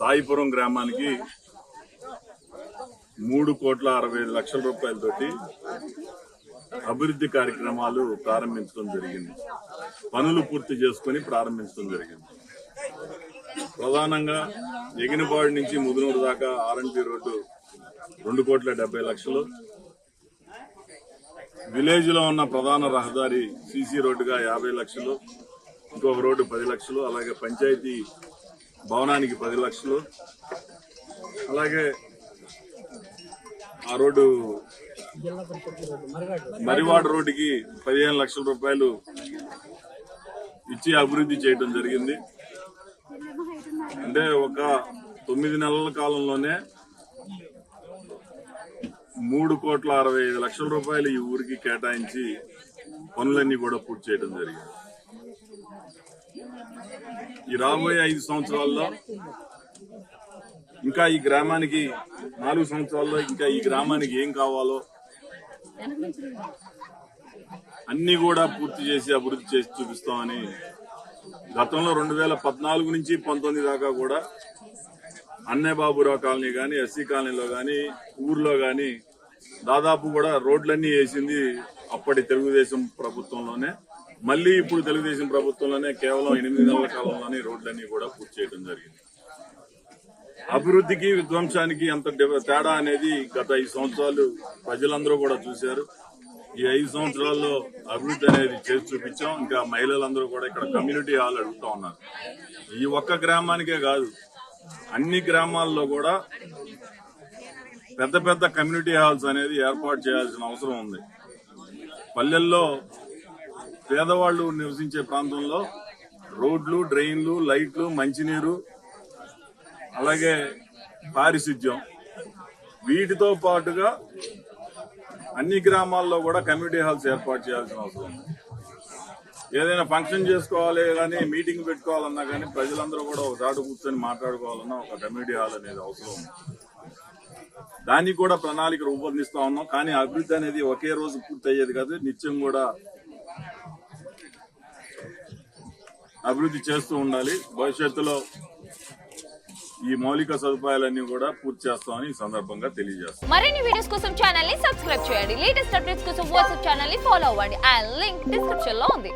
సాయిపురం గ్రామానికి 3,65,00,000 రూపాయలతోటి అభివృద్ధి కార్యక్రమాలు ప్రారంభించడం జరిగింది. పనులు పూర్తి చేసుకుని ప్రారంభించడం జరిగింది. ప్రధానంగా ఎగినపాడు నుంచి ముదునూరు దాకా ఆర్ఎన్బి రోడ్డు 2,70,00,000, విలేజ్ లో ఉన్న ప్రధాన రహదారి సీసీ రోడ్డుగా 50 లక్షలు, ఇంకొక రోడ్డు 10 లక్షలు, అలాగే పంచాయతీ భవనానికి 10 లక్షలు, అలాగే ఆ రోడ్డు మరివాడ రోడ్డుకి 15 లక్షల రూపాయలు ఇచ్చి అభివృద్ధి చేయడం జరిగింది. అంటే ఒక 9 నెలల కాలంలోనే 3,65,00,000 రూపాయలు ఈ ఊరికి కేటాయించి పనులన్నీ కూడా పూర్తి చేయడం జరిగింది. ఈ రాబోయే 5 సంవత్సరాల్లో ఇంకా ఈ గ్రామానికి 4 సంవత్సరాల్లో ఇంకా ఈ గ్రామానికి ఏం కావాలో అన్ని కూడా పూర్తి చేసి అభివృద్ధి చేసి చూపిస్తామని గతంలో 2014 నుంచి 19 దాకా కూడా అన్నయ్యబాబురావు కాలనీ గాని, ఎస్సీ కాలనీలో గాని, ఊర్లో గాని దాదాపు కూడా రోడ్లన్నీ వేసింది అప్పటి తెలుగుదేశం ప్రభుత్వంలోనే. మళ్లీ ఇప్పుడు తెలుగుదేశం ప్రభుత్వంలోనే కేవలం 8 నెలల కాలంలోనే రోడ్లన్నీ కూడా పూర్తి చేయడం జరిగింది. అభివృద్ధికి విధ్వంసానికి ఎంత తేడా అనేది గత 5 సంవత్సరాలు ప్రజలందరూ కూడా చూశారు. ఈ 5 సంవత్సరాల్లో అభివృద్ధి అనేది చేసి చూపించాం. ఇంకా మహిళలందరూ కూడా ఇక్కడ కమ్యూనిటీ హాల్ అడుగుతా ఉన్నారు. ఈ ఒక్క గ్రామానికే కాదు, అన్ని గ్రామాల్లో కూడా పెద్ద పెద్ద కమ్యూనిటీ హాల్స్ అనేది ఏర్పాటు చేయాల్సిన అవసరం ఉంది. పల్లెల్లో పేదవాళ్లు నివసించే ప్రాంతంలో రోడ్లు, డ్రైన్లు, లైట్లు, మంచినీరు, అలాగే పారిశుద్ధ్యం, వీటితో పాటుగా అన్ని గ్రామాల్లో కూడా కమ్యూనిటీ హాల్స్ ఏర్పాటు చేయాల్సిన అవసరం ఉంది. ఏదైనా ఫంక్షన్ చేసుకోవాలి కానీ, మీటింగ్ పెట్టుకోవాలన్నా కానీ, ప్రజలందరూ కూడా ఒక చాటు కూర్చొని మాట్లాడుకోవాలన్నా ఒక కమ్యూనిటీ హాల్ అనేది అవసరం ఉంది. దానికి కూడా ప్రణాళిక రూపొందిస్తా ఉన్నాం. కానీ అభివృద్ధి అనేది ఒకే రోజు పూర్తి అయ్యేది కాదు, నిత్యం కూడా అభివృద్ధి చేస్తూ ఉండాలి. భవిష్యత్తులో ఈ మౌలిక సదుపాయాలన్నీ కూడా పూర్తి చేస్తామని ఈ సందర్భంగా తెలియజేస్తాం. మరిన్ని వీడియోస్ కోసం ఛానల్ ని సబ్స్క్రైబ్ చేయండి. లేటెస్ట్ అప్డేట్స్ కోసం వాట్సాప్ ఛానల్ ని ఫాలో అవ్వండి. ఆ లింక్ డిస్క్రిప్షన్ లో ఉంది.